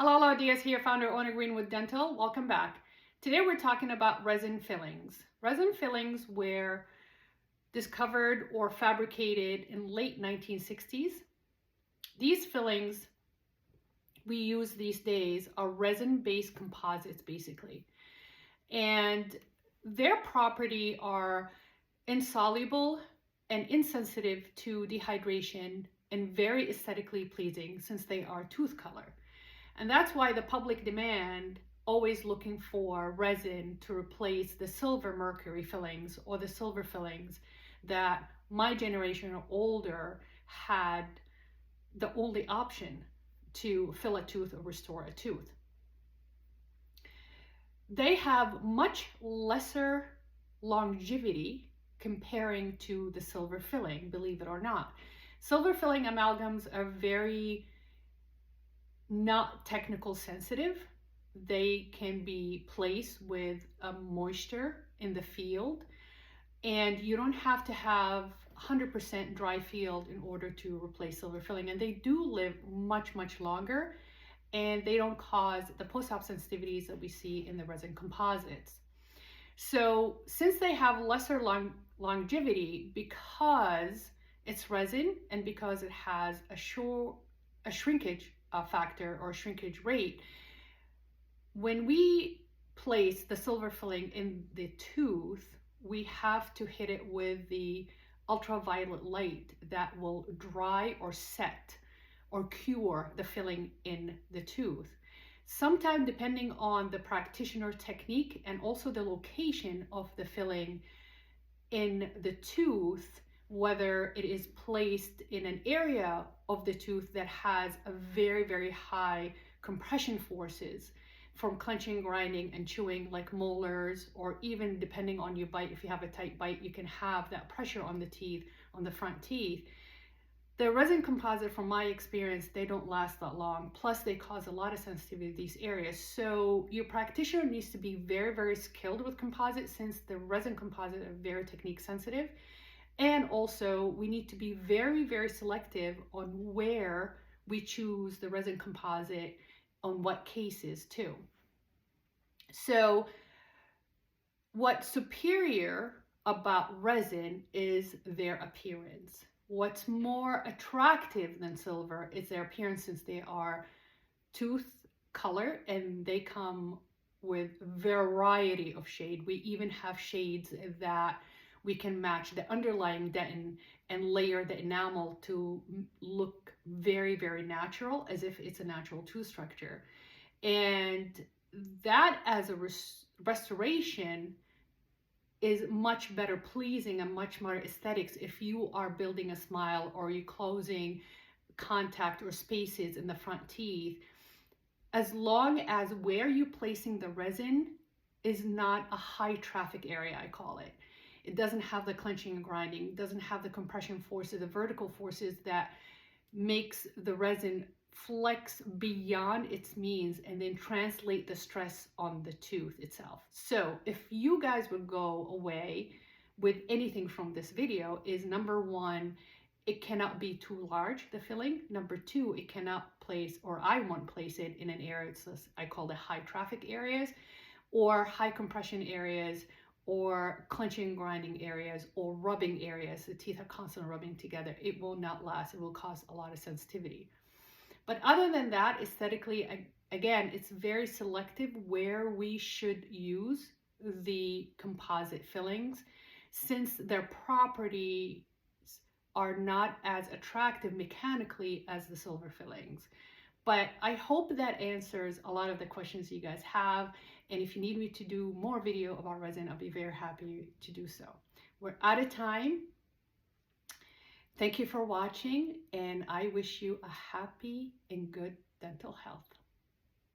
Hello, Diaz here, founder, owner, Greenwood Dental. Welcome back. Today we're talking about resin fillings. Resin fillings were discovered or fabricated in late 1960s. These fillings we use these days are resin-based composites, basically. And their property are insoluble and insensitive to dehydration and very aesthetically pleasing since they are tooth color. And that's why the public demand always looking for resin to replace the silver mercury fillings or the silver fillings that my generation or older had the only option to fill a tooth or restore a tooth. They have much lesser longevity comparing to the silver filling, believe it or not. Silver filling amalgams are very not technical sensitive. They can be placed with moisture in the field, and you don't have to have 100% dry field in order to replace silver filling, and they do live much longer, and they don't cause the post-op sensitivities that we see in the resin composites. So since they have lesser longevity, because it's resin and because it has a shrinkage factor or shrinkage rate, when we place the silver filling in the tooth, we have to hit it with the ultraviolet light that will dry or set or cure the filling in the tooth. Sometimes, depending on the practitioner technique and also the location of the filling in the tooth, whether it is placed in an area of the tooth that has a very high compression forces from clenching, grinding, and chewing, like molars, or even depending on your bite, if you have a tight bite, you can have that pressure on the teeth, on the front teeth. The resin composite, from my experience, they don't last that long. Plus, they cause a lot of sensitivity to these areas. So your practitioner needs to be very skilled with composites, since the resin composite are very technique sensitive. And also, we need to be very selective on where we choose the resin composite, on what cases too. So what's superior about resin is their appearance. What's more attractive than silver is their appearance, since they are tooth color and they come with variety of shade. We even have shades that we can match the underlying dentin and layer the enamel to look very natural, as if it's a natural tooth structure. And that, as a restoration, is much better pleasing and much more aesthetics if you are building a smile or you're closing contact or spaces in the front teeth, as long as where you're placing the resin is not a high traffic area, I call it. It doesn't have the clenching and grinding, doesn't have the compression forces, the vertical forces that makes the resin flex beyond its means and then translate the stress on the tooth itself. So if you guys would go away with anything from this video, is number one, it cannot be too large, the filling. Number two, it cannot place, or I won't place it in an area, I call it high traffic areas, or high compression areas, or clenching and grinding areas, or rubbing areas. The teeth are constantly rubbing together. It will not last. It will cause a lot of sensitivity. But other than that, aesthetically, again, it's very selective where we should use the composite fillings, since their properties are not as attractive mechanically as the silver fillings. But I hope that answers a lot of the questions you guys have. And if you need me to do more video about resin, I'll be very happy to do so. We're out of time. Thank you for watching, and I wish you a happy and good dental health.